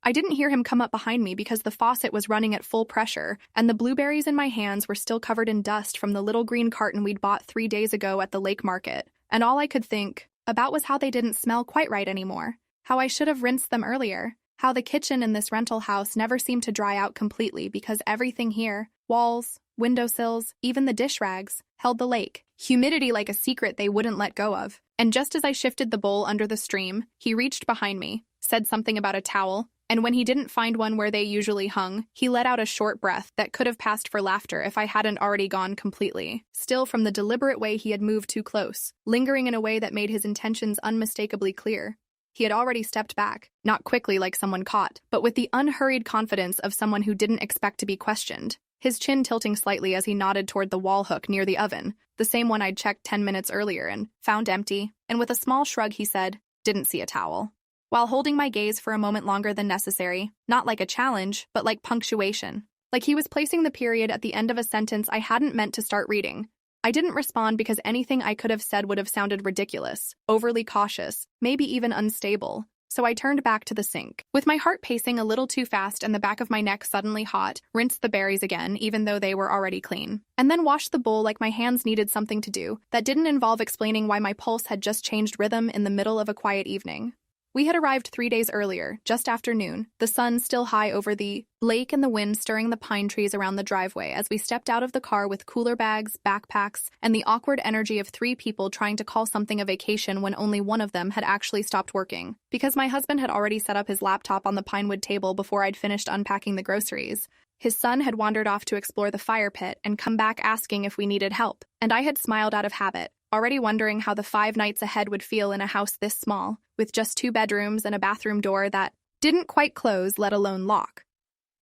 I didn't hear him come up behind me because the faucet was running at full pressure, and the blueberries in my hands were still covered in dust from the little green carton we'd bought 3 days ago at the lake market. And all I could think about was how they didn't smell quite right anymore, how I should have rinsed them earlier, how the kitchen in this rental house never seemed to dry out completely because everything here, walls, windowsills, even the dish rags, held the lake, humidity like a secret they wouldn't let go of. And just as I shifted the bowl under the stream, he reached behind me, said something about a towel, and when he didn't find one where they usually hung, he let out a short breath that could have passed for laughter if I hadn't already gone completely, still from the deliberate way he had moved too close, lingering in a way that made his intentions unmistakably clear. He had already stepped back, not quickly like someone caught, but with the unhurried confidence of someone who didn't expect to be questioned, his chin tilting slightly as he nodded toward the wall hook near the oven, the same one I'd checked 10 minutes earlier and found empty, and with a small shrug he said, "Didn't see a towel," while holding my gaze for a moment longer than necessary, not like a challenge, but like punctuation. Like he was placing the period at the end of a sentence I hadn't meant to start reading. I didn't respond because anything I could have said would have sounded ridiculous, overly cautious, maybe even unstable. So I turned back to the sink. With my heart pacing a little too fast and the back of my neck suddenly hot, rinsed the berries again, even though they were already clean, and then washed the bowl like my hands needed something to do that didn't involve explaining why my pulse had just changed rhythm in the middle of a quiet evening. We had arrived 3 days earlier, just after noon, the sun still high over the lake and the wind stirring the pine trees around the driveway as we stepped out of the car with cooler bags, backpacks, and the awkward energy of 3 people trying to call something a vacation when only one of them had actually stopped working. Because my husband had already set up his laptop on the pinewood table before I'd finished unpacking the groceries. His son had wandered off to explore the fire pit and come back asking if we needed help, and I had smiled out of habit, already wondering how the 5 nights ahead would feel in a house this small, with just 2 bedrooms and a bathroom door that didn't quite close, let alone lock.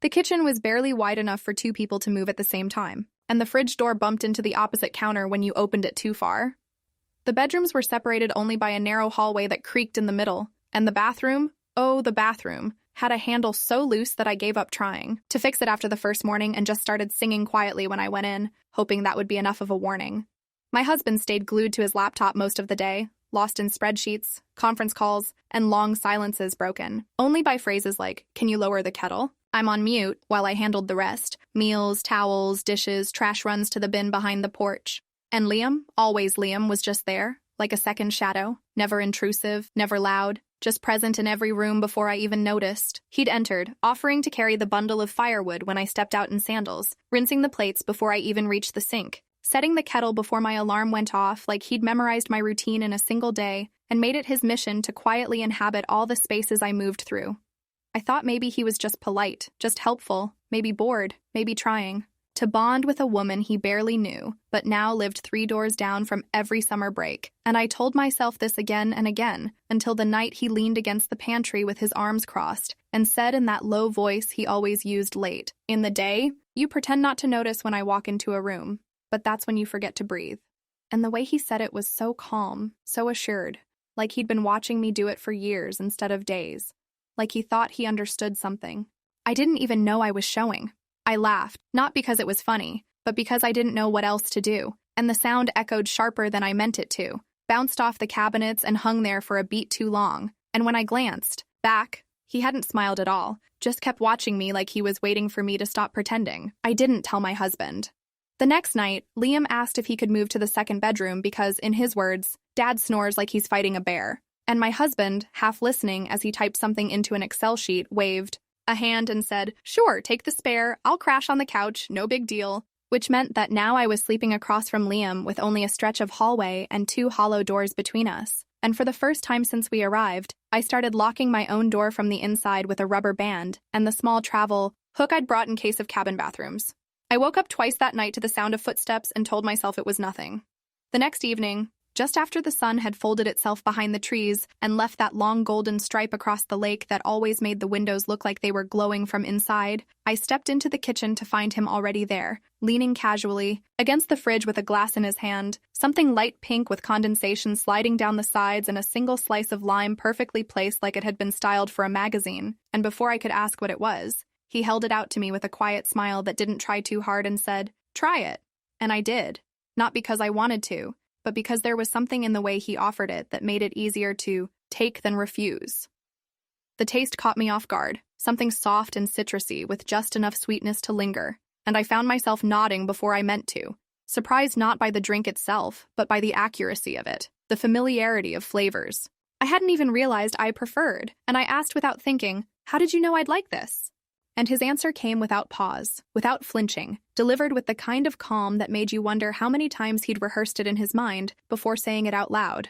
The kitchen was barely wide enough for 2 people to move at the same time, and the fridge door bumped into the opposite counter when you opened it too far. The bedrooms were separated only by a narrow hallway that creaked in the middle, and the bathroom, had a handle so loose that I gave up trying to fix it after the first morning and just started singing quietly when I went in, hoping that would be enough of a warning. My husband stayed glued to his laptop most of the day, lost in spreadsheets, conference calls, and long silences broken only by phrases like, "Can you lower the kettle?" I'm on mute while I handled the rest, meals, towels, dishes, trash runs to the bin behind the porch. And Liam, always Liam, was just there, like a second shadow, never intrusive, never loud, just present in every room before I even noticed. He'd entered, offering to carry the bundle of firewood when I stepped out in sandals, rinsing the plates before I even reached the sink, setting the kettle before my alarm went off like he'd memorized my routine in a single day and made it his mission to quietly inhabit all the spaces I moved through. I thought maybe he was just polite, just helpful, maybe bored, maybe trying to bond with a woman he barely knew, but now lived 3 doors down from every summer break. And I told myself this again and again, until the night he leaned against the pantry with his arms crossed and said in that low voice he always used late, "In the day, you pretend not to notice when I walk into a room, but that's when you forget to breathe." And the way he said it was so calm, so assured, like he'd been watching me do it for years instead of days, like he thought he understood something. I didn't even know I was showing. I laughed, not because it was funny, but because I didn't know what else to do, and the sound echoed sharper than I meant it to, bounced off the cabinets and hung there for a beat too long, and when I glanced back, he hadn't smiled at all, just kept watching me like he was waiting for me to stop pretending. I didn't tell my husband. The next night, Liam asked if he could move to the second bedroom because, in his words, Dad snores like he's fighting a bear, and my husband, half listening as he typed something into an Excel sheet, waved a hand and said, "Sure, take the spare, I'll crash on the couch, no big deal," which meant that now I was sleeping across from Liam with only a stretch of hallway and 2 hollow doors between us. And for the first time since we arrived, I started locking my own door from the inside with a rubber band and the small travel hook I'd brought in case of cabin bathrooms. I woke up twice that night to the sound of footsteps and told myself it was nothing. The next evening, just after the sun had folded itself behind the trees and left that long golden stripe across the lake that always made the windows look like they were glowing from inside, I stepped into the kitchen to find him already there, leaning casually against the fridge with a glass in his hand, something light pink with condensation sliding down the sides and a single slice of lime perfectly placed like it had been styled for a magazine. And before I could ask what it was, he held it out to me with a quiet smile that didn't try too hard and said, "Try it." And I did. Not because I wanted to, but because there was something in the way he offered it that made it easier to take than refuse. The taste caught me off guard, something soft and citrusy with just enough sweetness to linger, and I found myself nodding before I meant to, surprised not by the drink itself, but by the accuracy of it, the familiarity of flavors. I hadn't even realized I preferred, and I asked without thinking, "How did you know I'd like this?" And his answer came without pause, without flinching, delivered with the kind of calm that made you wonder how many times he'd rehearsed it in his mind before saying it out loud.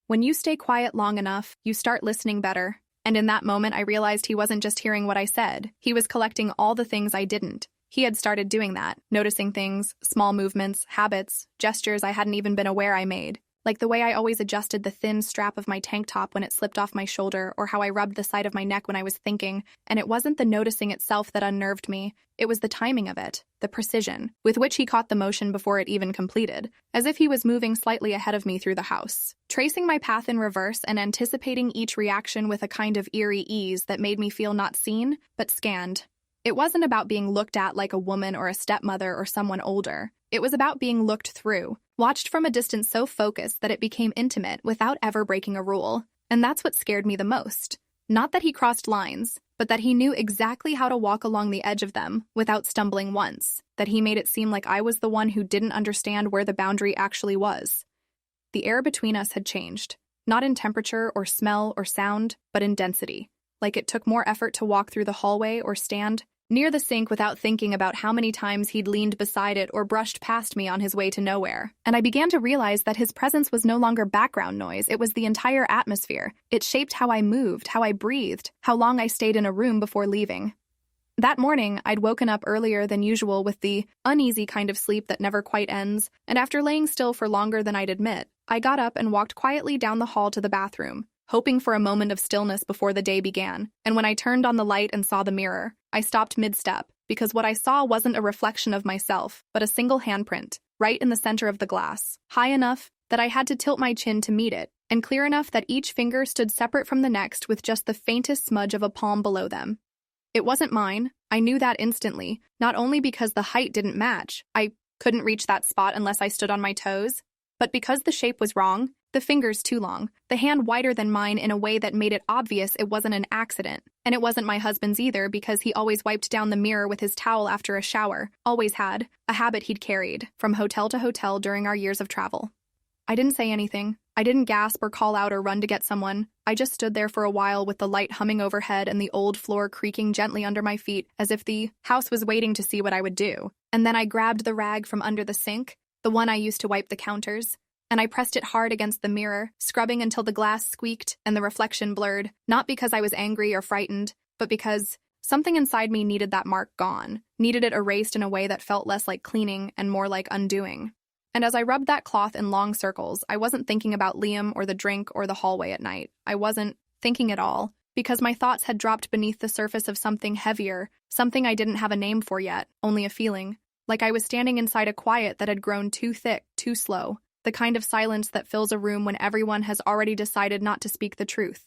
When you stay quiet long enough, you start listening better. And in that moment, I realized he wasn't just hearing what I said. He was collecting all the things I didn't. He had started doing that, noticing things, small movements, habits, gestures I hadn't even been aware I made. Like the way I always adjusted the thin strap of my tank top when it slipped off my shoulder, or how I rubbed the side of my neck when I was thinking. And it wasn't the noticing itself that unnerved me. It was the timing of it, the precision, with which he caught the motion before it even completed, as if he was moving slightly ahead of me through the house, tracing my path in reverse and anticipating each reaction with a kind of eerie ease that made me feel not seen, but scanned. It wasn't about being looked at like a woman or a stepmother or someone older. It was about being looked through, watched from a distance so focused that it became intimate without ever breaking a rule. And that's what scared me the most. Not that he crossed lines, but that he knew exactly how to walk along the edge of them without stumbling once, that he made it seem like I was the one who didn't understand where the boundary actually was. The air between us had changed, not in temperature or smell or sound, but in density. Like it took more effort to walk through the hallway or stand near the sink without thinking about how many times he'd leaned beside it or brushed past me on his way to nowhere. And I began to realize that his presence was no longer background noise, it was the entire atmosphere. It shaped how I moved, how I breathed, how long I stayed in a room before leaving. That morning, I'd woken up earlier than usual with the uneasy kind of sleep that never quite ends, and after laying still for longer than I'd admit, I got up and walked quietly down the hall to the bathroom, hoping for a moment of stillness before the day began. And when I turned on the light and saw the mirror, I stopped mid-step, because what I saw wasn't a reflection of myself, but a single handprint, right in the center of the glass, high enough that I had to tilt my chin to meet it, and clear enough that each finger stood separate from the next with just the faintest smudge of a palm below them. It wasn't mine. I knew that instantly, not only because the height didn't match, I couldn't reach that spot unless I stood on my toes, but because the shape was wrong, the fingers too long, the hand wider than mine in a way that made it obvious it wasn't an accident. And it wasn't my husband's either, because he always wiped down the mirror with his towel after a shower, always had, a habit he'd carried, from hotel to hotel during our years of travel. I didn't say anything. I didn't gasp or call out or run to get someone. I just stood there for a while with the light humming overhead and the old floor creaking gently under my feet, as if the house was waiting to see what I would do. And then I grabbed the rag from under the sink, the one I used to wipe the counters, and I pressed it hard against the mirror, scrubbing until the glass squeaked and the reflection blurred, not because I was angry or frightened, but because something inside me needed that mark gone, needed it erased in a way that felt less like cleaning and more like undoing. And as I rubbed that cloth in long circles, I wasn't thinking about Liam or the drink or the hallway at night. I wasn't thinking at all, because my thoughts had dropped beneath the surface of something heavier, something I didn't have a name for yet, only a feeling, like I was standing inside a quiet that had grown too thick, too slow. The kind of silence that fills a room when everyone has already decided not to speak the truth.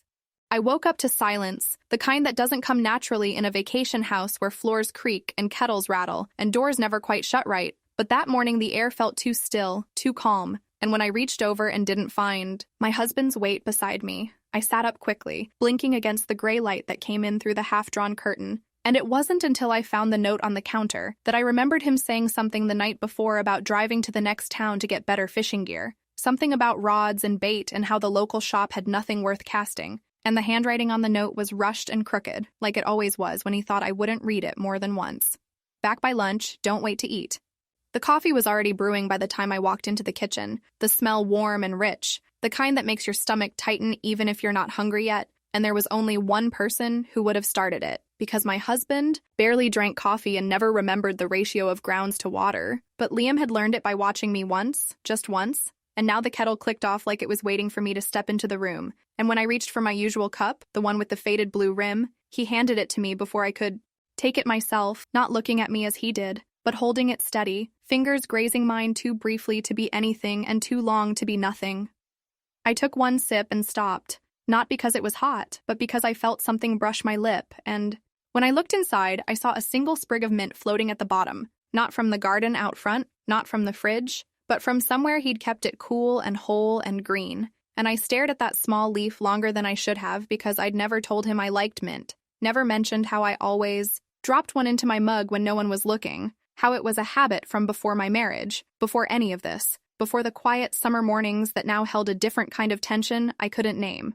I woke up to silence, the kind that doesn't come naturally in a vacation house where floors creak and kettles rattle and doors never quite shut right. But that morning the air felt too still, too calm, and when I reached over and didn't find my husband's weight beside me, I sat up quickly, blinking against the gray light that came in through the half-drawn curtain. And it wasn't until I found the note on the counter that I remembered him saying something the night before about driving to the next town to get better fishing gear. Something about rods and bait and how the local shop had nothing worth casting. And the handwriting on the note was rushed and crooked, like it always was when he thought I wouldn't read it more than once. Back by lunch, don't wait to eat. The coffee was already brewing by the time I walked into the kitchen, the smell warm and rich, the kind that makes your stomach tighten even if you're not hungry yet. And there was only one person who would have started it, because my husband barely drank coffee and never remembered the ratio of grounds to water. But Liam had learned it by watching me once, just once, and now the kettle clicked off like it was waiting for me to step into the room. And when I reached for my usual cup, the one with the faded blue rim, he handed it to me before I could take it myself, not looking at me as he did, but holding it steady, fingers grazing mine too briefly to be anything and too long to be nothing. I took one sip and stopped. Not because it was hot, but because I felt something brush my lip, and when I looked inside, I saw a single sprig of mint floating at the bottom, not from the garden out front, not from the fridge, but from somewhere he'd kept it cool and whole and green. and I stared at that small leaf longer than I should have because I'd never told him I liked mint, never mentioned how I always dropped one into my mug when no one was looking, how it was a habit from before my marriage, before any of this, before the quiet summer mornings that now held a different kind of tension I couldn't name.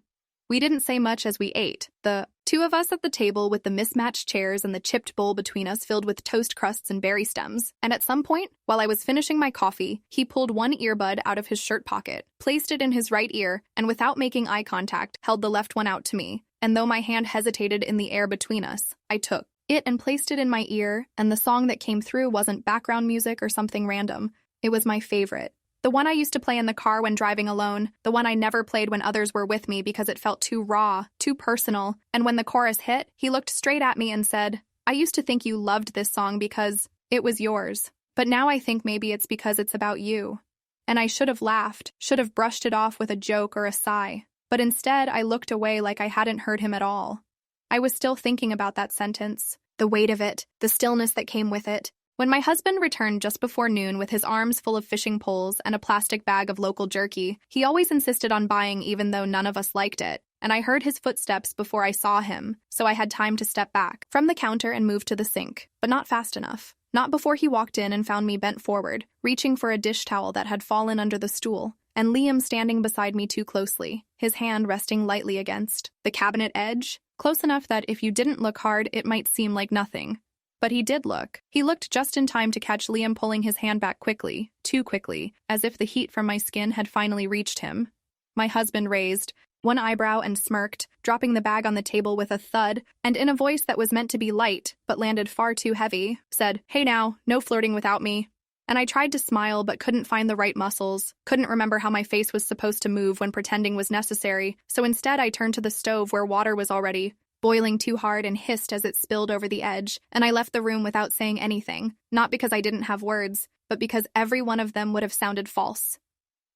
We didn't say much as we ate, the two of us at the table with the mismatched chairs and the chipped bowl between us filled with toast crusts and berry stems, and at some point, while I was finishing my coffee, he pulled one earbud out of his shirt pocket, placed it in his right ear, and without making eye contact, held the left one out to me, and though my hand hesitated in the air between us, I took it and placed it in my ear, and the song that came through wasn't background music or something random. It was my favorite. The one I used to play in the car when driving alone, the one I never played when others were with me because it felt too raw, too personal, and when the chorus hit, he looked straight at me and said, "I used to think you loved this song because it was yours, but now I think maybe it's because it's about you." And I should have laughed, should have brushed it off with a joke or a sigh, but instead I looked away like I hadn't heard him at all. I was still thinking about that sentence, the weight of it, the stillness that came with it. When my husband returned just before noon with his arms full of fishing poles and a plastic bag of local jerky, he always insisted on buying even though none of us liked it, and I heard his footsteps before I saw him, so I had time to step back from the counter and move to the sink, but not fast enough. Not before he walked in and found me bent forward, reaching for a dish towel that had fallen under the stool, and Liam standing beside me too closely, his hand resting lightly against the cabinet edge, close enough that if you didn't look hard, it might seem like nothing. But he did look. He looked just in time to catch Liam pulling his hand back quickly, too quickly, as if the heat from my skin had finally reached him. My husband raised one eyebrow and smirked, dropping the bag on the table with a thud, and in a voice that was meant to be light, but landed far too heavy, said, "Hey now, no flirting without me." And I tried to smile but couldn't find the right muscles, couldn't remember how my face was supposed to move when pretending was necessary, so instead I turned to the stove where water was already boiling too hard and hissed as it spilled over the edge, and I left the room without saying anything, not because I didn't have words, but because every one of them would have sounded false.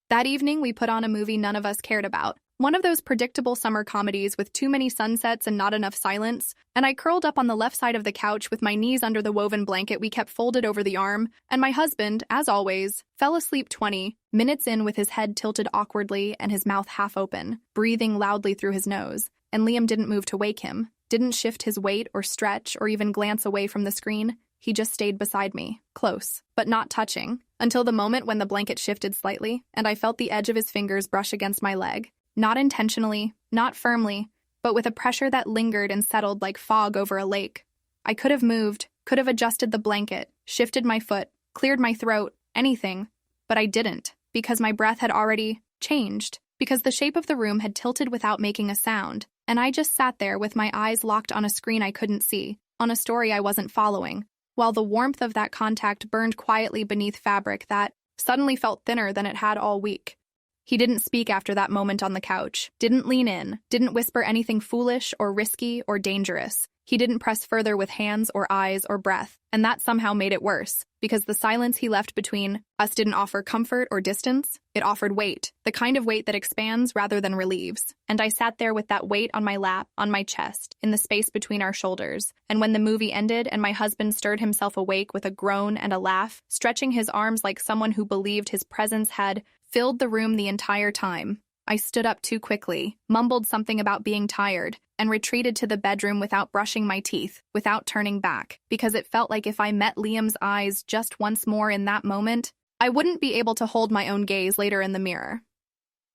That evening, we put on a movie none of us cared about, one of those predictable summer comedies with too many sunsets and not enough silence, and I curled up on the left side of the couch with my knees under the woven blanket we kept folded over the arm, and my husband, as always, fell asleep 20 minutes in with his head tilted awkwardly and his mouth half open, breathing loudly through his nose. And Liam didn't move to wake him, didn't shift his weight or stretch or even glance away from the screen. He just stayed beside me, close, but not touching, until the moment when the blanket shifted slightly, and I felt the edge of his fingers brush against my leg. Not intentionally, not firmly, but with a pressure that lingered and settled like fog over a lake. I could have moved, could have adjusted the blanket, shifted my foot, cleared my throat, anything, but I didn't, because my breath had already changed, because the shape of the room had tilted without making a sound. And I just sat there with my eyes locked on a screen I couldn't see, on a story I wasn't following, while the warmth of that contact burned quietly beneath fabric that suddenly felt thinner than it had all week. He didn't speak after that moment on the couch, didn't lean in, didn't whisper anything foolish or risky or dangerous. He didn't press further with hands or eyes or breath, and that somehow made it worse, because the silence he left between us didn't offer comfort or distance, it offered weight, the kind of weight that expands rather than relieves. And I sat there with that weight on my lap, on my chest, in the space between our shoulders, and when the movie ended and my husband stirred himself awake with a groan and a laugh, stretching his arms like someone who believed his presence had filled the room the entire time, I stood up too quickly, mumbled something about being tired, and retreated to the bedroom without brushing my teeth, without turning back, because it felt like if I met Liam's eyes just once more in that moment, I wouldn't be able to hold my own gaze later in the mirror.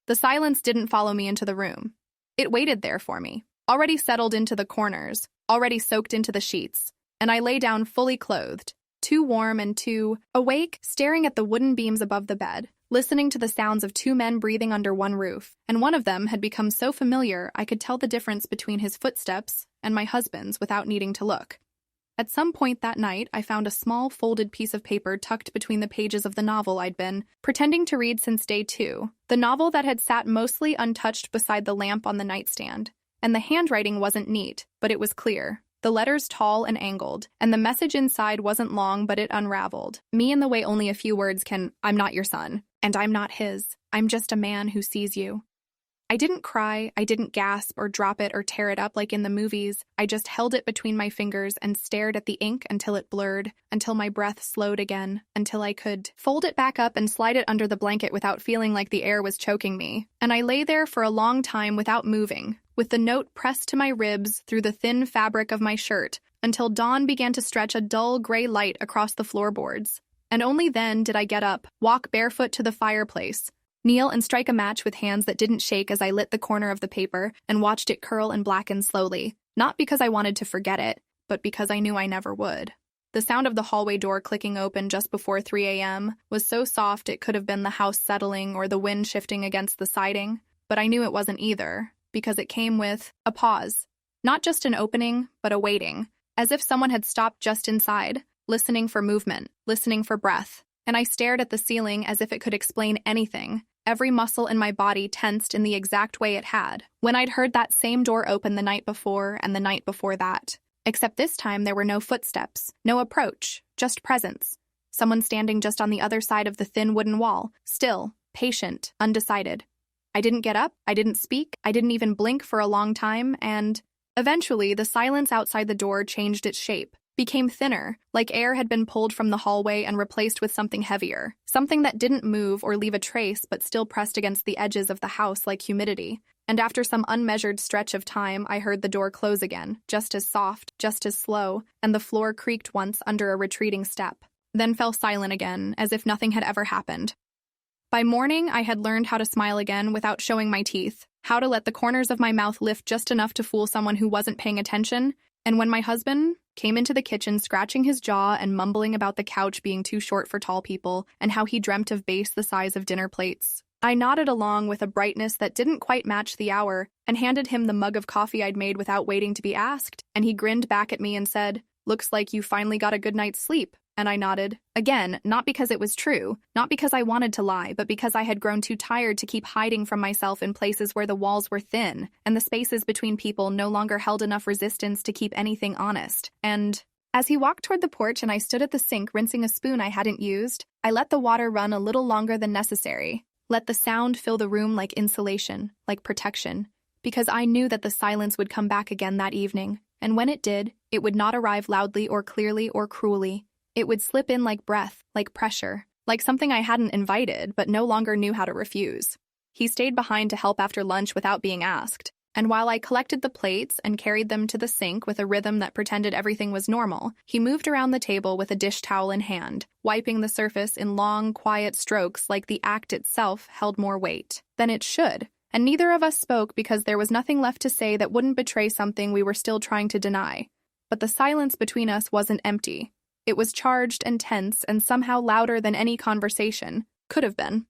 The silence didn't follow me into the room. It waited there for me, already settled into the corners, already soaked into the sheets, and I lay down fully clothed, too warm and too awake, staring at the wooden beams above the bed, listening to the sounds of two men breathing under one roof, and one of them had become so familiar I could tell the difference between his footsteps and my husband's without needing to look. At some point that night, I found a small folded piece of paper tucked between the pages of the novel I'd been pretending to read since day 2, the novel that had sat mostly untouched beside the lamp on the nightstand. And the handwriting wasn't neat, but it was clear. The letters tall and angled, and the message inside wasn't long, but it unraveled. Me in the way only a few words can, "I'm not your son, and I'm not his. I'm just a man who sees you." I didn't cry, I didn't gasp or drop it or tear it up like in the movies. I just held it between my fingers and stared at the ink until it blurred, until my breath slowed again, until I could fold it back up and slide it under the blanket without feeling like the air was choking me. And I lay there for a long time without moving, with the note pressed to my ribs through the thin fabric of my shirt, until dawn began to stretch a dull gray light across the floorboards. And only then did I get up, walk barefoot to the fireplace, kneel and strike a match with hands that didn't shake as I lit the corner of the paper and watched it curl and blacken slowly, not because I wanted to forget it, but because I knew I never would. The sound of the hallway door clicking open just before 3 a.m. was so soft it could have been the house settling or the wind shifting against the siding, but I knew it wasn't either, because it came with a pause. Not just an opening, but a waiting, as if someone had stopped just inside, listening for movement, listening for breath. And I stared at the ceiling as if it could explain anything. Every muscle in my body tensed in the exact way it had when I'd heard that same door open the night before and the night before that. Except this time there were no footsteps, no approach, just presence. Someone standing just on the other side of the thin wooden wall, still, patient, undecided. I didn't get up, I didn't speak, I didn't even blink for a long time, and eventually the silence outside the door changed its shape, became thinner, like air had been pulled from the hallway and replaced with something heavier, something that didn't move or leave a trace but still pressed against the edges of the house like humidity. And after some unmeasured stretch of time, I heard the door close again, just as soft, just as slow, and the floor creaked once under a retreating step, then fell silent again, as if nothing had ever happened. By morning, I had learned how to smile again without showing my teeth, how to let the corners of my mouth lift just enough to fool someone who wasn't paying attention, and when my husband came into the kitchen scratching his jaw and mumbling about the couch being too short for tall people and how he dreamt of base the size of dinner plates, I nodded along with a brightness that didn't quite match the hour and handed him the mug of coffee I'd made without waiting to be asked, and he grinned back at me and said, "Looks like you finally got a good night's sleep." And I nodded. Again, not because it was true, not because I wanted to lie, but because I had grown too tired to keep hiding from myself in places where the walls were thin and the spaces between people no longer held enough resistance to keep anything honest. And as he walked toward the porch and I stood at the sink rinsing a spoon I hadn't used, I let the water run a little longer than necessary. Let the sound fill the room like insulation, like protection, because I knew that the silence would come back again that evening, and when it did, it would not arrive loudly or clearly or cruelly. It would slip in like breath, like pressure, like something I hadn't invited but no longer knew how to refuse. He stayed behind to help after lunch without being asked, and while I collected the plates and carried them to the sink with a rhythm that pretended everything was normal, he moved around the table with a dish towel in hand, wiping the surface in long, quiet strokes like the act itself held more weight than it should. And neither of us spoke because there was nothing left to say that wouldn't betray something we were still trying to deny. But the silence between us wasn't empty. It was charged and tense and somehow louder than any conversation could have been.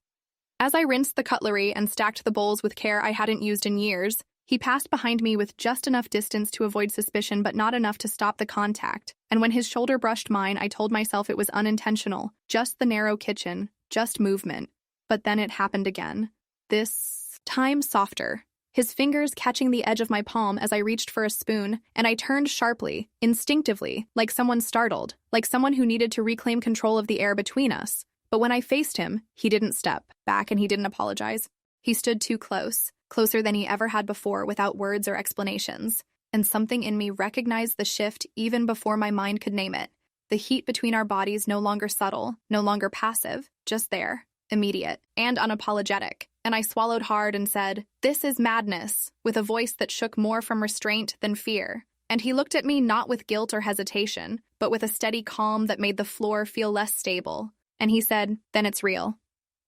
As I rinsed the cutlery and stacked the bowls with care I hadn't used in years, he passed behind me with just enough distance to avoid suspicion but not enough to stop the contact, and when his shoulder brushed mine, I told myself it was unintentional, just the narrow kitchen, just movement. But then it happened again. This time softer. His fingers catching the edge of my palm as I reached for a spoon, and I turned sharply, instinctively, like someone startled, like someone who needed to reclaim control of the air between us. But when I faced him, he didn't step back and he didn't apologize. He stood too close, closer than he ever had before without words or explanations, and something in me recognized the shift even before my mind could name it. The heat between our bodies no longer subtle, no longer passive, just there, immediate, and unapologetic. And I swallowed hard and said, "This is madness," with a voice that shook more from restraint than fear. And he looked at me not with guilt or hesitation, but with a steady calm that made the floor feel less stable. And he said, "Then it's real."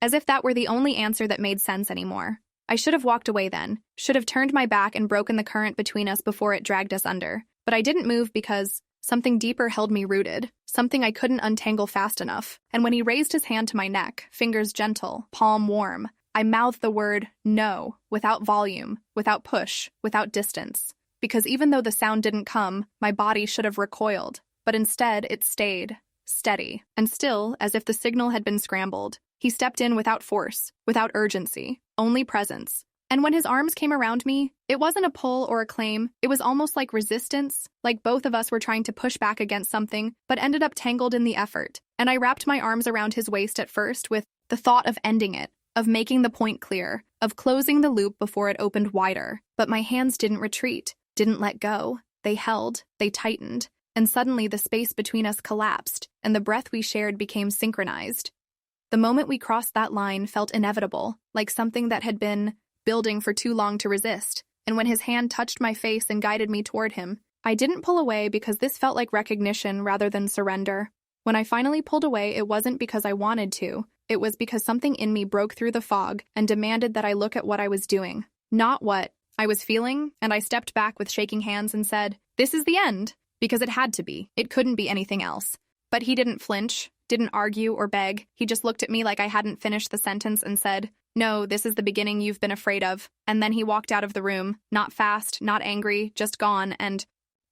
As if that were the only answer that made sense anymore. I should have walked away then, should have turned my back and broken the current between us before it dragged us under. But I didn't move because something deeper held me rooted, something I couldn't untangle fast enough. And when he raised his hand to my neck, fingers gentle, palm warm, I mouthed the word no, without volume, without push, without distance. Because even though the sound didn't come, my body should have recoiled. But instead, it stayed, steady, and still, as if the signal had been scrambled. He stepped in without force, without urgency, only presence. And when his arms came around me, it wasn't a pull or a claim, it was almost like resistance, like both of us were trying to push back against something, but ended up tangled in the effort. And I wrapped my arms around his waist at first with the thought of ending it, of making the point clear, of closing the loop before it opened wider. But my hands didn't retreat, didn't let go. They held, they tightened, and suddenly the space between us collapsed, and the breath we shared became synchronized. The moment we crossed that line felt inevitable, like something that had been building for too long to resist. And when his hand touched my face and guided me toward him, I didn't pull away because this felt like recognition rather than surrender. When I finally pulled away, it wasn't because I wanted to. It was because something in me broke through the fog and demanded that I look at what I was doing, not what I was feeling, and I stepped back with shaking hands and said, "This is the end," because it had to be. It couldn't be anything else. But he didn't flinch, didn't argue or beg. He just looked at me like I hadn't finished the sentence and said, "No, this is the beginning you've been afraid of." And then he walked out of the room, not fast, not angry, just gone, and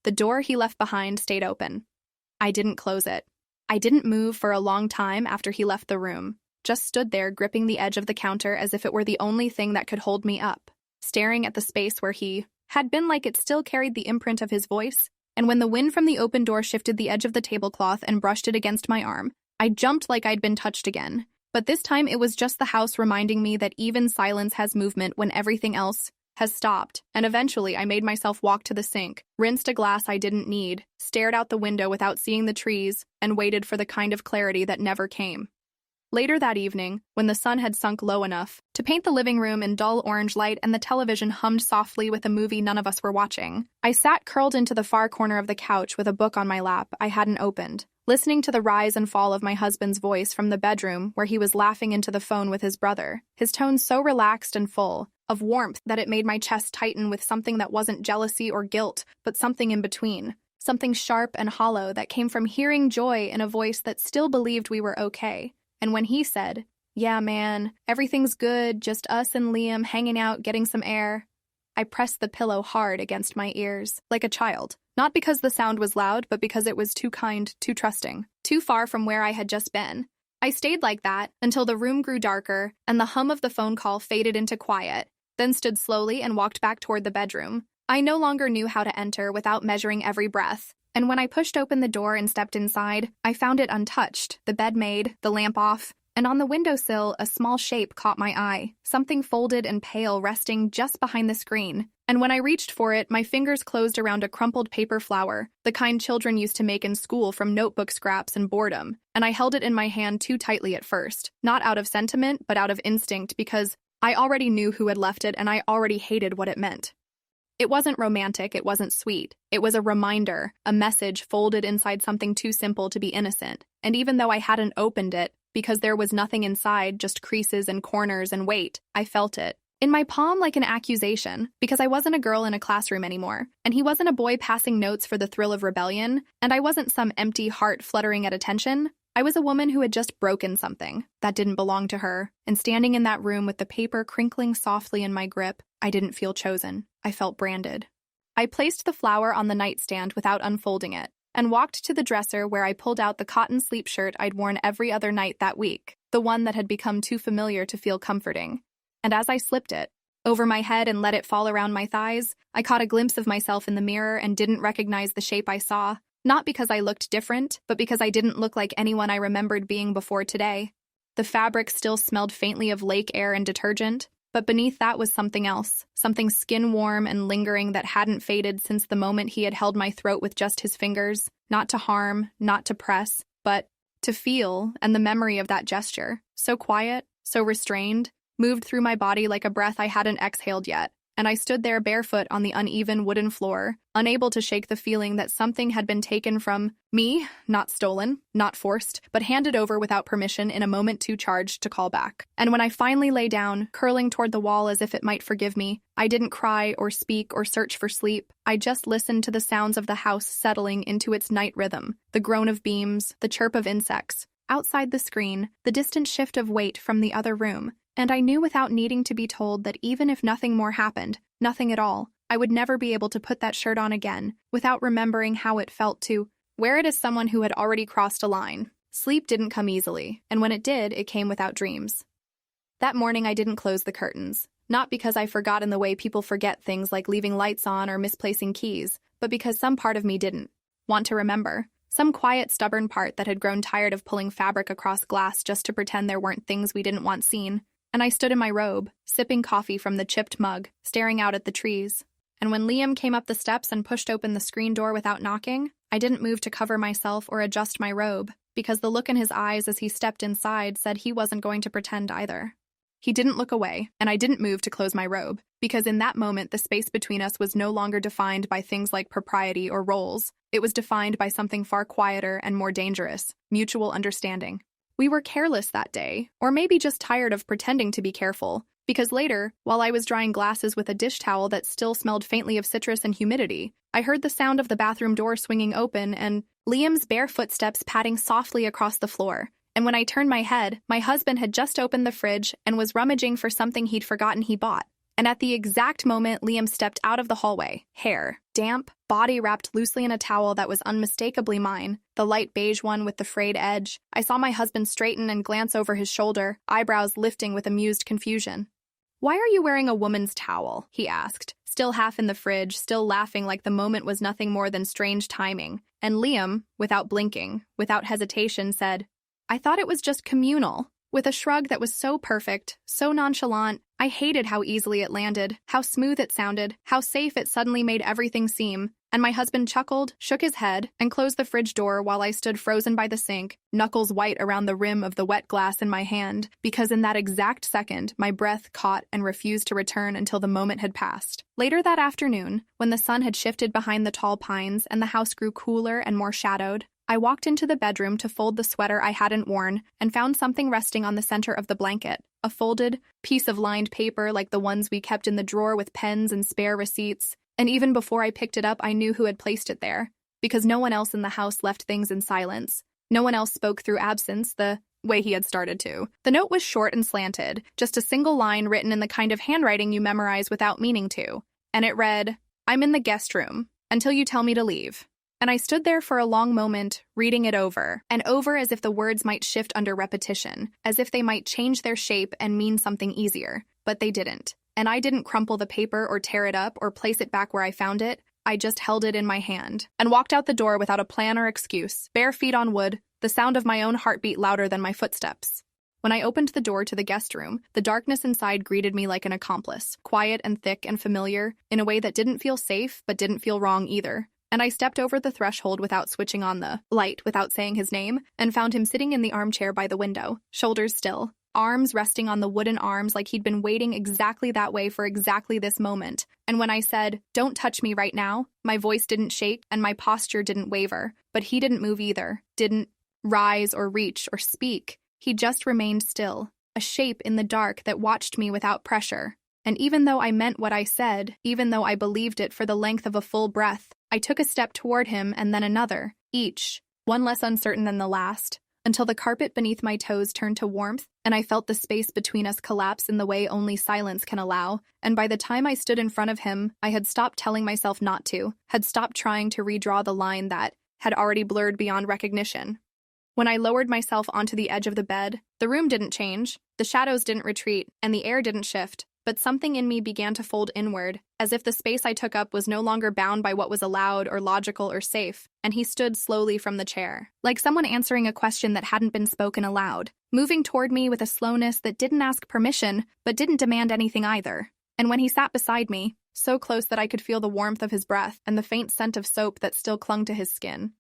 the door he left behind stayed open. I didn't close it. I didn't move for a long time after he left the room, just stood there gripping the edge of the counter as if it were the only thing that could hold me up, staring at the space where he had been like it still carried the imprint of his voice. And when the wind from the open door shifted the edge of the tablecloth and brushed it against my arm, I jumped like I'd been touched again. But this time it was just the house reminding me that even silence has movement when everything else has stopped. And eventually I made myself walk to the sink, rinsed a glass I didn't need, stared out the window without seeing the trees, and waited for the kind of clarity that never came. Later that evening, when the sun had sunk low enough to paint the living room in dull orange light and the television hummed softly with a movie none of us were watching, I sat curled into the far corner of the couch with a book on my lap I hadn't opened, listening to the rise and fall of my husband's voice from the bedroom where he was laughing into the phone with his brother, his tone so relaxed and full of warmth that it made my chest tighten with something that wasn't jealousy or guilt, but something in between, something sharp and hollow that came from hearing joy in a voice that still believed we were okay. And when he said, "Yeah, man, everything's good, just us and Liam hanging out, getting some air," I pressed the pillow hard against my ears, like a child. Not because the sound was loud, but because it was too kind, too trusting, too far from where I had just been. I stayed like that until the room grew darker and the hum of the phone call faded into quiet, then stood slowly and walked back toward the bedroom. I no longer knew how to enter without measuring every breath. And when I pushed open the door and stepped inside, I found it untouched, the bed made, the lamp off, and on the windowsill a small shape caught my eye, something folded and pale resting just behind the screen. And when I reached for it, my fingers closed around a crumpled paper flower, the kind children used to make in school from notebook scraps and boredom, and I held it in my hand too tightly at first, not out of sentiment, but out of instinct, because I already knew who had left it and I already hated what it meant. It wasn't romantic, it wasn't sweet. It was a reminder, a message folded inside something too simple to be innocent. And even though I hadn't opened it, because there was nothing inside, just creases and corners and weight, I felt it. In my palm like an accusation, because I wasn't a girl in a classroom anymore, and he wasn't a boy passing notes for the thrill of rebellion, and I wasn't some empty heart fluttering at attention. I was a woman who had just broken something that didn't belong to her, and standing in that room with the paper crinkling softly in my grip, I didn't feel chosen. I felt branded. I placed the flower on the nightstand without unfolding it, and walked to the dresser where I pulled out the cotton sleep shirt I'd worn every other night that week, the one that had become too familiar to feel comforting. And as I slipped it over my head and let it fall around my thighs, I caught a glimpse of myself in the mirror and didn't recognize the shape I saw. Not because I looked different, but because I didn't look like anyone I remembered being before today. The fabric still smelled faintly of lake air and detergent, but beneath that was something else, something skin-warm and lingering that hadn't faded since the moment he had held my throat with just his fingers, not to harm, not to press, but to feel, and the memory of that gesture, so quiet, so restrained, moved through my body like a breath I hadn't exhaled yet. And I stood there barefoot on the uneven wooden floor, unable to shake the feeling that something had been taken from me, not stolen, not forced, but handed over without permission in a moment too charged to call back. And when I finally lay down, curling toward the wall as if it might forgive me, I didn't cry or speak or search for sleep. I just listened to the sounds of the house settling into its night rhythm, the groan of beams, the chirp of insects. Outside the screen, the distant shift of weight from the other room. And I knew without needing to be told that even if nothing more happened, nothing at all, I would never be able to put that shirt on again without remembering how it felt to wear it as someone who had already crossed a line. Sleep didn't come easily, and when it did, it came without dreams. That morning I didn't close the curtains, not because I forgot in the way people forget things like leaving lights on or misplacing keys, but because some part of me didn't want to remember. Some quiet, stubborn part that had grown tired of pulling fabric across glass just to pretend there weren't things we didn't want seen. and I stood in my robe, sipping coffee from the chipped mug, staring out at the trees. And when Liam came up the steps and pushed open the screen door without knocking, I didn't move to cover myself or adjust my robe, because the look in his eyes as he stepped inside said he wasn't going to pretend either. He didn't look away, and I didn't move to close my robe, because in that moment the space between us was no longer defined by things like propriety or roles. It was defined by something far quieter and more dangerous: mutual understanding. We were careless that day, or maybe just tired of pretending to be careful, because later, while I was drying glasses with a dish towel that still smelled faintly of citrus and humidity, I heard the sound of the bathroom door swinging open and Liam's bare footsteps padding softly across the floor. And when I turned my head, my husband had just opened the fridge and was rummaging for something he'd forgotten he bought. And at the exact moment Liam stepped out of the hallway, hair damp, body wrapped loosely in a towel that was unmistakably mine, the light beige one with the frayed edge, I saw my husband straighten and glance over his shoulder, eyebrows lifting with amused confusion. "Why are you wearing a woman's towel?" he asked, still half in the fridge, still laughing like the moment was nothing more than strange timing. And Liam, without blinking, without hesitation, said, "I thought it was just communal," with a shrug that was so perfect, so nonchalant. I hated how easily it landed, how smooth it sounded, how safe it suddenly made everything seem. And my husband chuckled, shook his head, and closed the fridge door while I stood frozen by the sink, knuckles white around the rim of the wet glass in my hand, because in that exact second, my breath caught and refused to return until the moment had passed. Later that afternoon, when the sun had shifted behind the tall pines and the house grew cooler and more shadowed, I walked into the bedroom to fold the sweater I hadn't worn and found something resting on the center of the blanket, a folded piece of lined paper like the ones we kept in the drawer with pens and spare receipts. And even before I picked it up, I knew who had placed it there, because no one else in the house left things in silence. No one else spoke through absence the way he had started to. The note was short and slanted, just a single line written in the kind of handwriting you memorize without meaning to. And it read, "I'm in the guest room until you tell me to leave." And I stood there for a long moment, reading it over, and over as if the words might shift under repetition, as if they might change their shape and mean something easier. But they didn't. And I didn't crumple the paper or tear it up or place it back where I found it. I just held it in my hand and walked out the door without a plan or excuse, bare feet on wood, the sound of my own heartbeat louder than my footsteps. When I opened the door to the guest room, the darkness inside greeted me like an accomplice, quiet and thick and familiar, in a way that didn't feel safe but didn't feel wrong either. And I stepped over the threshold without switching on the light, without saying his name, and found him sitting in the armchair by the window, shoulders still, arms resting on the wooden arms like he'd been waiting exactly that way for exactly this moment. And when I said, "Don't touch me right now," my voice didn't shake and my posture didn't waver, but he didn't move either, didn't rise or reach or speak. He just remained still, a shape in the dark that watched me without pressure. And even though I meant what I said, even though I believed it for the length of a full breath, I took a step toward him and then another, each, one less uncertain than the last, until the carpet beneath my toes turned to warmth, and I felt the space between us collapse in the way only silence can allow. And by the time I stood in front of him, I had stopped telling myself not to, had stopped trying to redraw the line that had already blurred beyond recognition. When I lowered myself onto the edge of the bed, the room didn't change, the shadows didn't retreat, and the air didn't shift. But something in me began to fold inward, as if the space I took up was no longer bound by what was allowed or logical or safe, and he stood slowly from the chair, like someone answering a question that hadn't been spoken aloud, moving toward me with a slowness that didn't ask permission, but didn't demand anything either. And when he sat beside me, so close that I could feel the warmth of his breath and the faint scent of soap that still clung to his skin,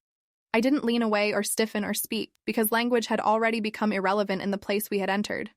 I didn't lean away or stiffen or speak, because language had already become irrelevant in the place we had entered.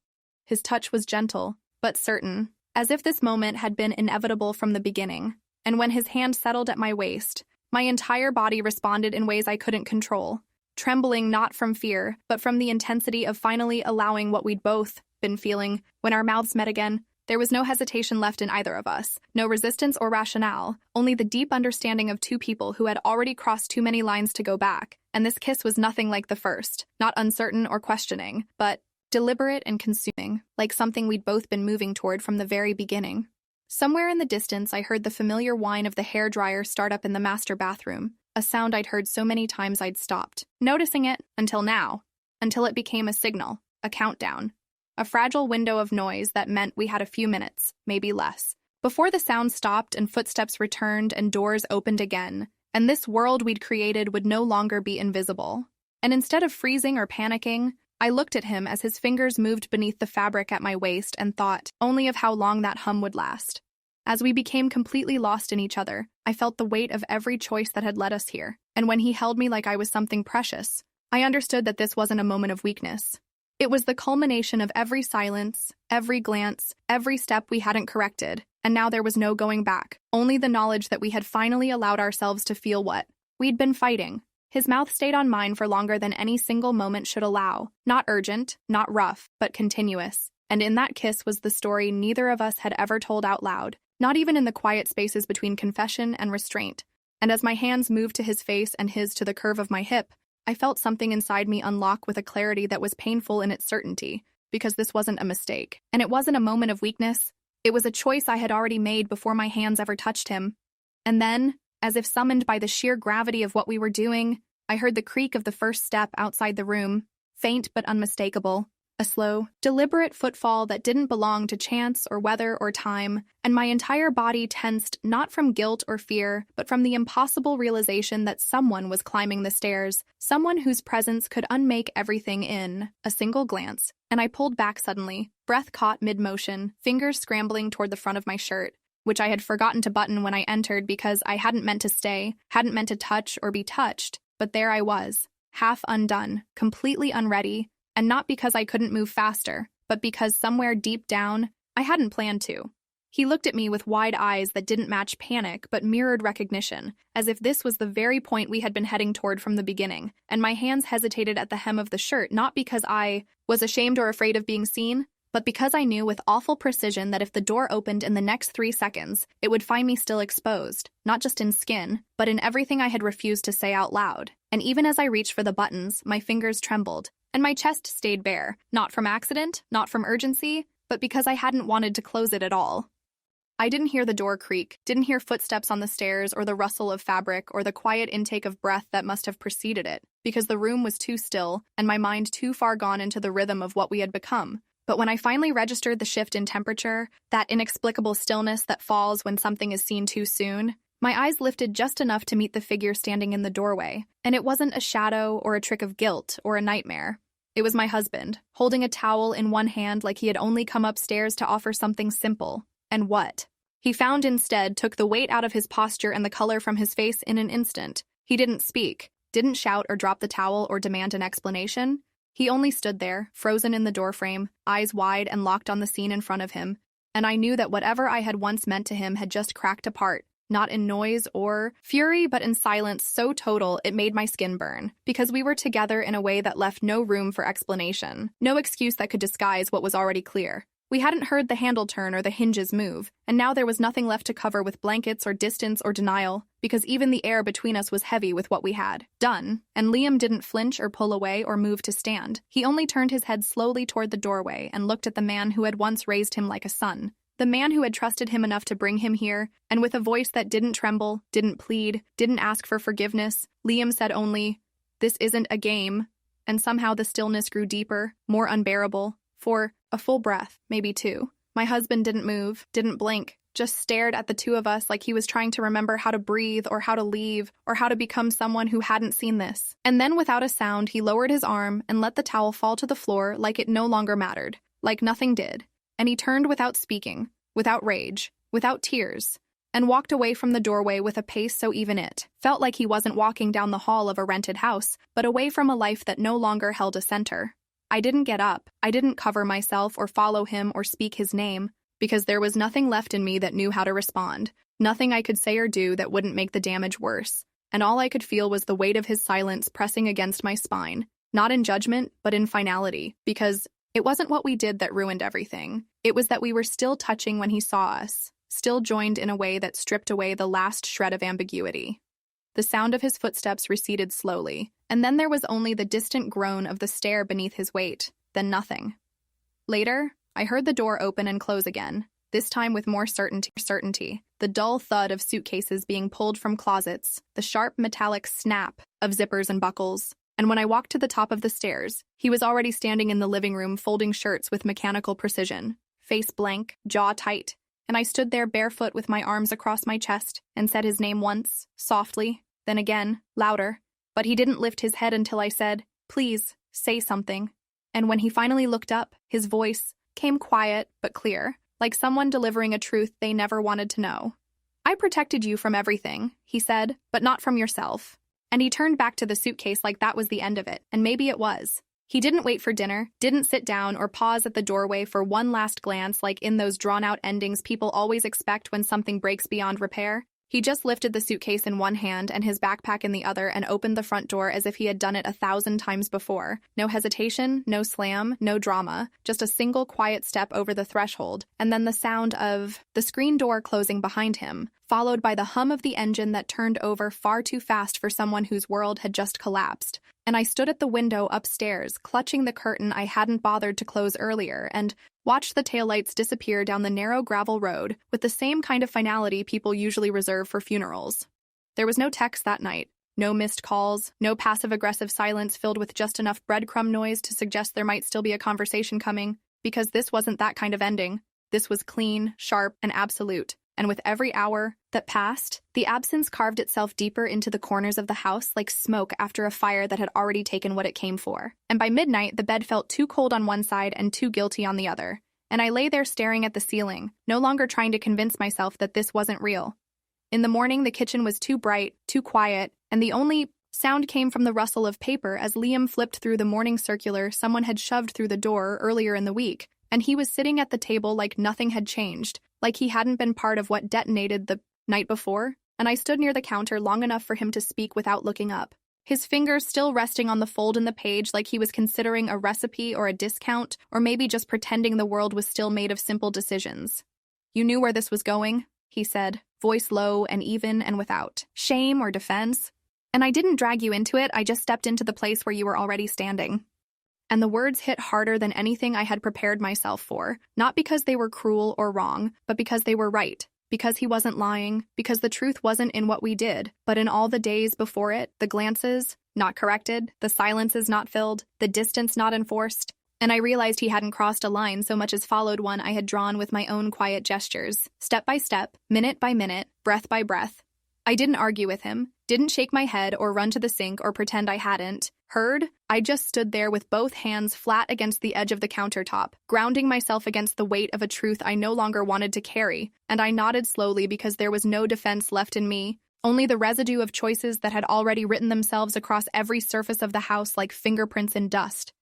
His touch was gentle, but certain, as if this moment had been inevitable from the beginning. And when his hand settled at my waist, my entire body responded in ways I couldn't control, trembling not from fear, but from the intensity of finally allowing what we'd both been feeling. When our mouths met again, there was no hesitation left in either of us, no resistance or rationale, only the deep understanding of two people who had already crossed too many lines to go back. And this kiss was nothing like the first, not uncertain or questioning, but deliberate and consuming, like something we'd both been moving toward from the very beginning. Somewhere in the distance, I heard the familiar whine of the hairdryer start up in the master bathroom, a sound I'd heard so many times I'd stopped noticing it until now, until it became a signal, a countdown, a fragile window of noise that meant we had a few minutes, maybe less, before the sound stopped and footsteps returned and doors opened again, and this world we'd created would no longer be invisible. And instead of freezing or panicking, I looked at him as his fingers moved beneath the fabric at my waist and thought only of how long that hum would last. As we became completely lost in each other, I felt the weight of every choice that had led us here, and when he held me like I was something precious, I understood that this wasn't a moment of weakness. It was the culmination of every silence, every glance, every step we hadn't corrected, and now there was no going back, only the knowledge that we had finally allowed ourselves to feel what we'd been fighting. His mouth stayed on mine for longer than any single moment should allow, not urgent, not rough, but continuous. And in that kiss was the story neither of us had ever told out loud, not even in the quiet spaces between confession and restraint. And as my hands moved to his face and his to the curve of my hip, I felt something inside me unlock with a clarity that was painful in its certainty, because this wasn't a mistake. And it wasn't a moment of weakness. It was a choice I had already made before my hands ever touched him. And then, as if summoned by the sheer gravity of what we were doing, I heard the creak of the first step outside the room, faint but unmistakable. A slow, deliberate footfall that didn't belong to chance or weather or time, and my entire body tensed not from guilt or fear, but from the impossible realization that someone was climbing the stairs, someone whose presence could unmake everything in a single glance. And I pulled back suddenly, breath caught mid-motion, fingers scrambling toward the front of my shirt, which I had forgotten to button when I entered because I hadn't meant to stay, hadn't meant to touch or be touched, but there I was, half undone, completely unready, and not because I couldn't move faster, but because somewhere deep down, I hadn't planned to. He looked at me with wide eyes that didn't match panic but mirrored recognition, as if this was the very point we had been heading toward from the beginning, and my hands hesitated at the hem of the shirt not because I was ashamed or afraid of being seen, but because I knew with awful precision that if the door opened in the next 3 seconds, it would find me still exposed, not just in skin, but in everything I had refused to say out loud. And even as I reached for the buttons, my fingers trembled, and my chest stayed bare, not from accident, not from urgency, but because I hadn't wanted to close it at all. I didn't hear the door creak, didn't hear footsteps on the stairs or the rustle of fabric or the quiet intake of breath that must have preceded it, because the room was too still and my mind too far gone into the rhythm of what we had become. But when I finally registered the shift in temperature, that inexplicable stillness that falls when something is seen too soon, my eyes lifted just enough to meet the figure standing in the doorway, and it wasn't a shadow or a trick of guilt or a nightmare. It was my husband, holding a towel in one hand like he had only come upstairs to offer something simple. And what he found instead took the weight out of his posture and the color from his face in an instant. He didn't speak, didn't shout or drop the towel or demand an explanation. He only stood there, frozen in the doorframe, eyes wide and locked on the scene in front of him, and I knew that whatever I had once meant to him had just cracked apart. Not in noise or fury, but in silence so total it made my skin burn, because we were together in a way that left no room for explanation, no excuse that could disguise what was already clear. We hadn't heard the handle turn or the hinges move, and now there was nothing left to cover with blankets or distance or denial, because even the air between us was heavy with what we had done, and Liam didn't flinch or pull away or move to stand. He only turned his head slowly toward the doorway and looked at the man who had once raised him like a son. The man who had trusted him enough to bring him here, and with a voice that didn't tremble, didn't plead, didn't ask for forgiveness, Liam said only, "This isn't a game," and somehow the stillness grew deeper, more unbearable. For a full breath, maybe 2, my husband didn't move, didn't blink, just stared at the two of us like he was trying to remember how to breathe or how to leave or how to become someone who hadn't seen this. And then without a sound, he lowered his arm and let the towel fall to the floor like it no longer mattered, like nothing did. And he turned without speaking, without rage, without tears, and walked away from the doorway with a pace so even it felt like he wasn't walking down the hall of a rented house, but away from a life that no longer held a center. I didn't get up, I didn't cover myself or follow him or speak his name, because there was nothing left in me that knew how to respond, nothing I could say or do that wouldn't make the damage worse, and all I could feel was the weight of his silence pressing against my spine, not in judgment, but in finality, because it wasn't what we did that ruined everything. It was that we were still touching when he saw us, still joined in a way that stripped away the last shred of ambiguity. The sound of his footsteps receded slowly, and then there was only the distant groan of the stair beneath his weight, then nothing. Later, I heard the door open and close again, this time with more certainty. The dull thud of suitcases being pulled from closets, the sharp metallic snap of zippers and buckles. And when I walked to the top of the stairs, he was already standing in the living room folding shirts with mechanical precision, face blank, jaw tight, and I stood there barefoot with my arms across my chest and said his name once, softly, then again, louder, but he didn't lift his head until I said, "Please, say something." And when he finally looked up, his voice came quiet but clear, like someone delivering a truth they never wanted to know. "I protected you from everything," he said, "but not from yourself." And he turned back to the suitcase like that was the end of it, and maybe it was. He didn't wait for dinner, didn't sit down or pause at the doorway for one last glance like in those drawn-out endings people always expect when something breaks beyond repair. He just lifted the suitcase in one hand and his backpack in the other and opened the front door as if he had done it 1,000 times before. No hesitation, no slam, no drama, just a single quiet step over the threshold, and then the sound of the screen door closing behind him, followed by the hum of the engine that turned over far too fast for someone whose world had just collapsed. And I stood at the window upstairs, clutching the curtain I hadn't bothered to close earlier, and watched the taillights disappear down the narrow gravel road with the same kind of finality people usually reserve for funerals. There was no text that night, no missed calls, no passive-aggressive silence filled with just enough breadcrumb noise to suggest there might still be a conversation coming, because this wasn't that kind of ending. This was clean, sharp, and absolute. And with every hour that passed, the absence carved itself deeper into the corners of the house like smoke after a fire that had already taken what it came for. And by midnight, the bed felt too cold on one side and too guilty on the other. And I lay there staring at the ceiling, no longer trying to convince myself that this wasn't real. In the morning, the kitchen was too bright, too quiet, and the only sound came from the rustle of paper as Liam flipped through the morning circular someone had shoved through the door earlier in the week, and he was sitting at the table like nothing had changed, like he hadn't been part of what detonated the night before, and I stood near the counter long enough for him to speak without looking up, his fingers still resting on the fold in the page like he was considering a recipe or a discount, or maybe just pretending the world was still made of simple decisions. "You knew where this was going," he said, voice low and even and without shame or defense. "And I didn't drag you into it, I just stepped into the place where you were already standing." And the words hit harder than anything I had prepared myself for, not because they were cruel or wrong, but because they were right, because he wasn't lying, because the truth wasn't in what we did, but in all the days before it, the glances, not corrected, the silences not filled, the distance not enforced. And I realized he hadn't crossed a line so much as followed one I had drawn with my own quiet gestures, step by step, minute by minute, breath by breath. I didn't argue with him, didn't shake my head or run to the sink or pretend I hadn't heard. I just stood there with both hands flat against the edge of the countertop, grounding myself against the weight of a truth I no longer wanted to carry, and I nodded slowly because there was no defense left in me, only the residue of choices that had already written themselves across every surface of the house like fingerprints in dust.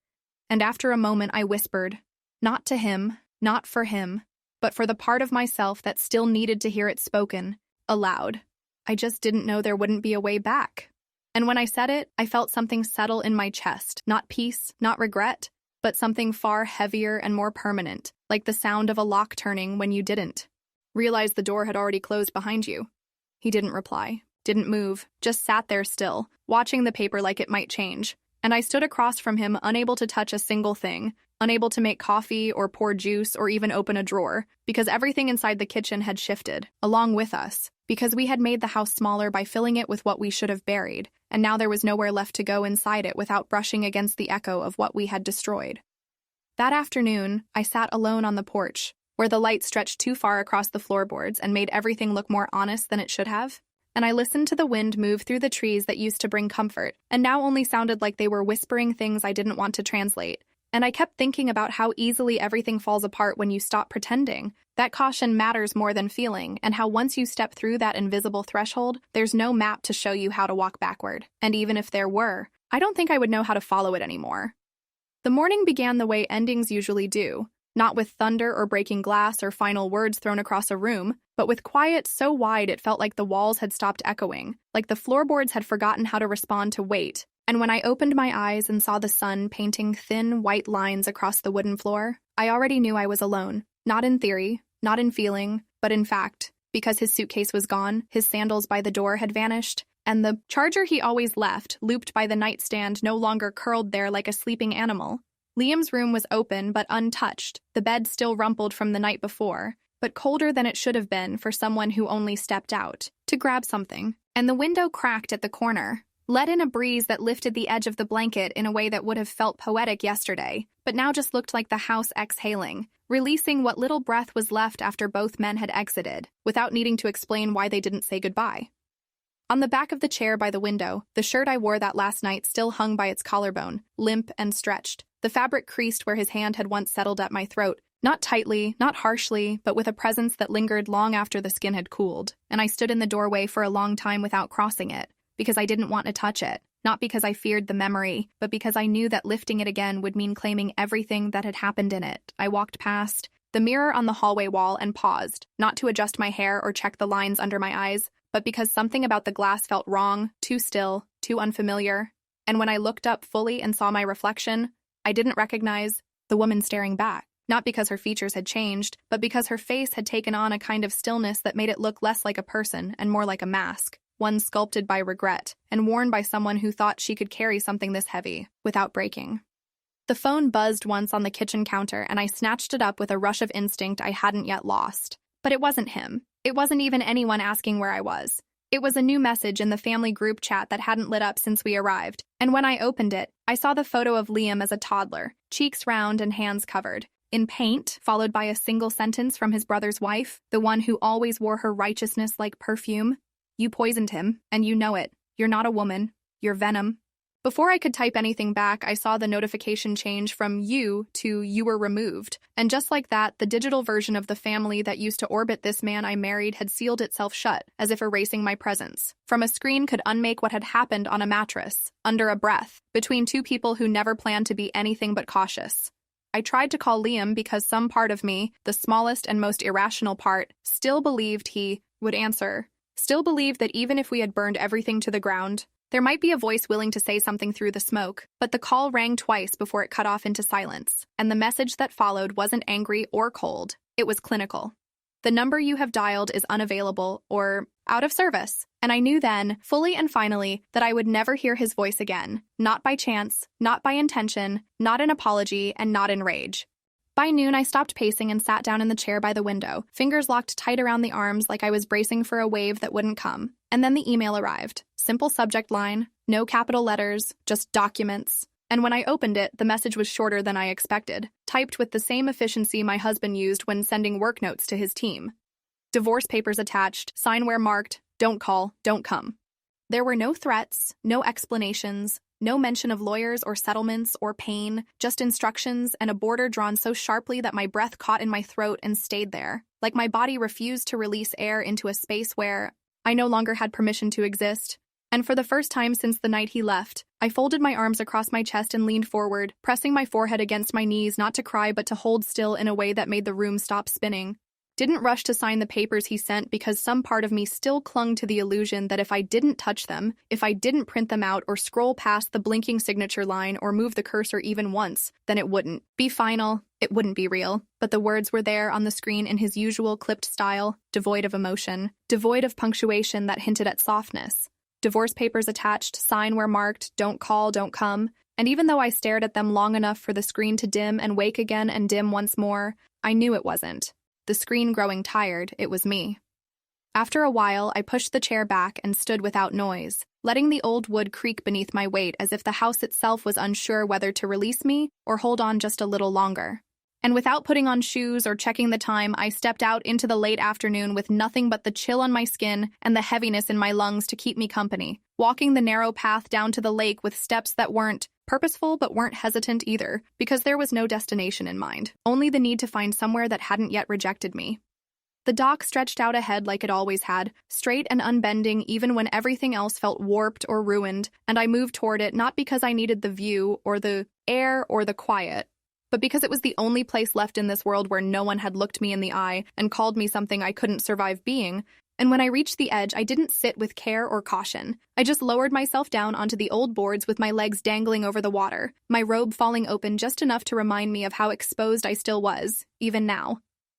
And after a moment I whispered, not to him, not for him, but for the part of myself that still needed to hear it spoken, aloud. I just didn't know there wouldn't be a way back. And when I said it, I felt something settle in my chest, not peace, not regret, but something far heavier and more permanent, like the sound of a lock turning when you didn't realize the door had already closed behind you. He didn't reply, didn't move, just sat there still, watching the paper like it might change. And I stood across from him, unable to touch a single thing, unable to make coffee or pour juice or even open a drawer, because everything inside the kitchen had shifted, along with us, because we had made the house smaller by filling it with what we should have buried, and now there was nowhere left to go inside it without brushing against the echo of what we had destroyed. That afternoon, I sat alone on the porch, where the light stretched too far across the floorboards and made everything look more honest than it should have. And I listened to the wind move through the trees that used to bring comfort, and now only sounded like they were whispering things I didn't want to translate. And I kept thinking about how easily everything falls apart when you stop pretending, that caution matters more than feeling, and how once you step through that invisible threshold, there's no map to show you how to walk backward. And even if there were, I don't think I would know how to follow it anymore. The morning began the way endings usually do, not with thunder or breaking glass or final words thrown across a room, but with quiet so wide it felt like the walls had stopped echoing, like the floorboards had forgotten how to respond to weight. And when I opened my eyes and saw the sun painting thin, white lines across the wooden floor, I already knew I was alone. Not in theory, not in feeling, but in fact, because his suitcase was gone, his sandals by the door had vanished, and the charger he always left, looped by the nightstand, no longer curled there like a sleeping animal. Liam's room was open but untouched, the bed still rumpled from the night before, but colder than it should have been for someone who only stepped out to grab something. And the window cracked at the corner, let in a breeze that lifted the edge of the blanket in a way that would have felt poetic yesterday, but now just looked like the house exhaling, releasing what little breath was left after both men had exited, without needing to explain why they didn't say goodbye. On the back of the chair by the window, the shirt I wore that last night still hung by its collarbone, limp and stretched. The fabric creased where his hand had once settled at my throat, not tightly, not harshly, but with a presence that lingered long after the skin had cooled, and I stood in the doorway for a long time without crossing it, because I didn't want to touch it, not because I feared the memory, but because I knew that lifting it again would mean claiming everything that had happened in it. I walked past the mirror on the hallway wall and paused, not to adjust my hair or check the lines under my eyes, but because something about the glass felt wrong, too still, too unfamiliar. And when I looked up fully and saw my reflection, I didn't recognize the woman staring back. Not because her features had changed, but because her face had taken on a kind of stillness that made it look less like a person and more like a mask, one sculpted by regret and worn by someone who thought she could carry something this heavy without breaking. The phone buzzed once on the kitchen counter, and I snatched it up with a rush of instinct I hadn't yet lost. But it wasn't him. It wasn't even anyone asking where I was. It was a new message in the family group chat that hadn't lit up since we arrived, and when I opened it, I saw the photo of Liam as a toddler, cheeks round and hands covered, in paint, followed by a single sentence from his brother's wife, the one who always wore her righteousness like perfume. "You poisoned him, and you know it. You're not a woman. You're venom." Before I could type anything back, I saw the notification change from "you" to "you were removed." And just like that, the digital version of the family that used to orbit this man I married had sealed itself shut, as if erasing my presence. From a screen could unmake what had happened on a mattress, under a breath, between two people who never planned to be anything but cautious. I tried to call Liam because some part of me, the smallest and most irrational part, still believed he would answer. Still believed that even if we had burned everything to the ground, there might be a voice willing to say something through the smoke, but the call rang twice before it cut off into silence, and the message that followed wasn't angry or cold. It was clinical. "The number you have dialed is unavailable or out of service." And I knew then, fully and finally, that I would never hear his voice again. Not by chance, not by intention, not in apology, and not in rage. By noon, I stopped pacing and sat down in the chair by the window, fingers locked tight around the arms like I was bracing for a wave that wouldn't come. And then the email arrived. Simple subject line, no capital letters, just documents. And when I opened it, the message was shorter than I expected, typed with the same efficiency my husband used when sending work notes to his team. "Divorce papers attached, sign where marked, don't call, don't come." There were no threats, no explanations, no mention of lawyers or settlements or pain, just instructions and a border drawn so sharply that my breath caught in my throat and stayed there, like my body refused to release air into a space where I no longer had permission to exist. And for the first time since the night he left, I folded my arms across my chest and leaned forward, pressing my forehead against my knees not to cry but to hold still in a way that made the room stop spinning. Didn't rush to sign the papers he sent because some part of me still clung to the illusion that if I didn't touch them, if I didn't print them out or scroll past the blinking signature line or move the cursor even once, then it wouldn't be final, it wouldn't be real. But the words were there on the screen in his usual clipped style, devoid of emotion, devoid of punctuation that hinted at softness. Divorce papers attached, sign where marked, don't call, don't come. And even though I stared at them long enough for the screen to dim and wake again and dim once more, I knew it wasn't. The screen growing tired, it was me. After a while, I pushed the chair back and stood without noise, letting the old wood creak beneath my weight as if the house itself was unsure whether to release me or hold on just a little longer. And without putting on shoes or checking the time, I stepped out into the late afternoon with nothing but the chill on my skin and the heaviness in my lungs to keep me company, walking the narrow path down to the lake with steps that weren't purposeful but weren't hesitant either, because there was no destination in mind, only the need to find somewhere that hadn't yet rejected me. The dock stretched out ahead like it always had, straight and unbending even when everything else felt warped or ruined, and I moved toward it not because I needed the view or the air or the quiet, but because it was the only place left in this world where no one had looked me in the eye and called me something I couldn't survive being. And when I reached the edge, I didn't sit with care or caution. I just lowered myself down onto the old boards with my legs dangling over the water, my robe falling open just enough to remind me of how exposed I still was, even now.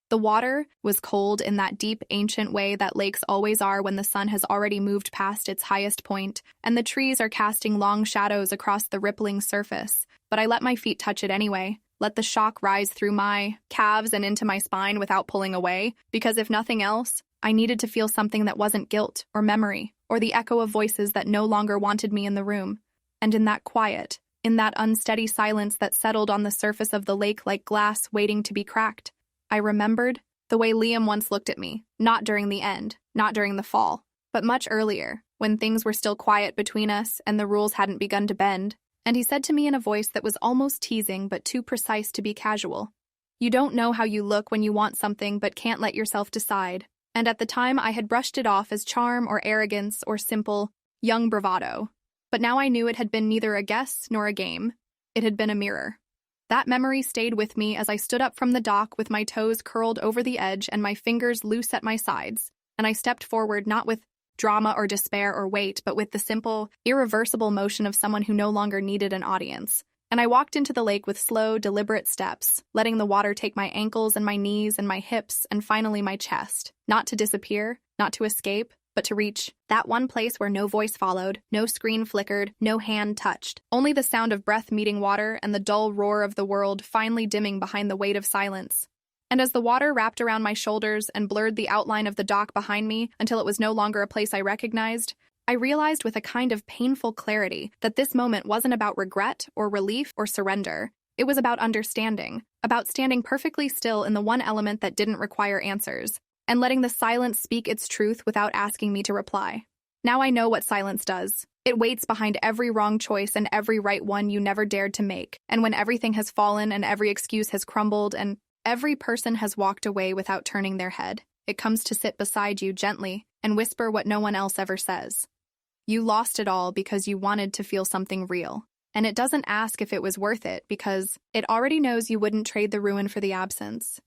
The water was cold in that deep, ancient way that lakes always are when the sun has already moved past its highest point, and the trees are casting long shadows across the rippling surface. But I let my feet touch it anyway. Let the shock rise through my calves and into my spine without pulling away, because if nothing else, I needed to feel something that wasn't guilt or memory or the echo of voices that no longer wanted me in the room. And in that quiet, in that unsteady silence that settled on the surface of the lake like glass waiting to be cracked, I remembered the way Liam once looked at me, not during the end, not during the fall, but much earlier, when things were still quiet between us and the rules hadn't begun to bend. And he said to me in a voice that was almost teasing but too precise to be casual, "You don't know how you look when you want something but can't let yourself decide." And at the time I had brushed it off as charm or arrogance or simple, young bravado. But now I knew it had been neither a guess nor a game. It had been a mirror. That memory stayed with me as I stood up from the dock with my toes curled over the edge and my fingers loose at my sides, and I stepped forward not with drama or despair or weight, but with the simple, irreversible motion of someone who no longer needed an audience. And I walked into the lake with slow, deliberate steps, letting the water take my ankles and my knees and my hips and finally my chest, not to disappear, not to escape, but to reach that one place where no voice followed, no screen flickered, no hand touched, only the sound of breath meeting water and the dull roar of the world finally dimming behind the weight of silence. And as the water wrapped around my shoulders and blurred the outline of the dock behind me until it was no longer a place I recognized, I realized with a kind of painful clarity that this moment wasn't about regret or relief or surrender. It was about understanding, about standing perfectly still in the one element that didn't require answers, and letting the silence speak its truth without asking me to reply. Now I know what silence does. It waits behind every wrong choice and every right one you never dared to make, and when everything has fallen and every excuse has crumbled and every person has walked away without turning their head, it comes to sit beside you gently and whisper what no one else ever says. You lost it all because you wanted to feel something real, and it doesn't ask if it was worth it because it already knows you wouldn't trade the ruin for the absence.